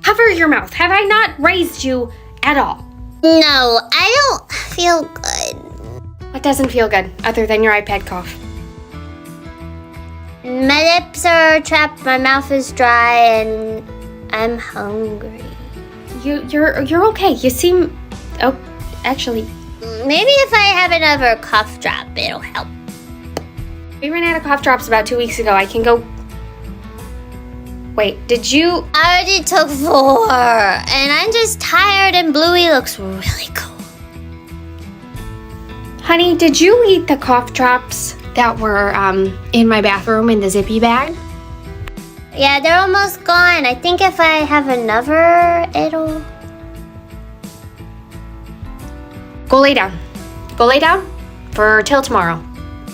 Cover your mouth. Have I not raised you at all? No, I don't feel good. What doesn't feel good other than your iPad cough? My lips are chapped, my mouth is dry, and I'm hungry. You're okay. You seem... Oh, actually... Maybe if I have another cough drop, it'll help. We ran out of cough drops about 2 weeks ago. I can go... Wait, did you... I already took 4, and I'm just tired, and Bluey looks really cool. Honey, did you eat the cough drops that were in my bathroom in the zippy bag? Yeah, they're almost gone. I think if I have another, it'll... Go lay down. Go lay down for till tomorrow.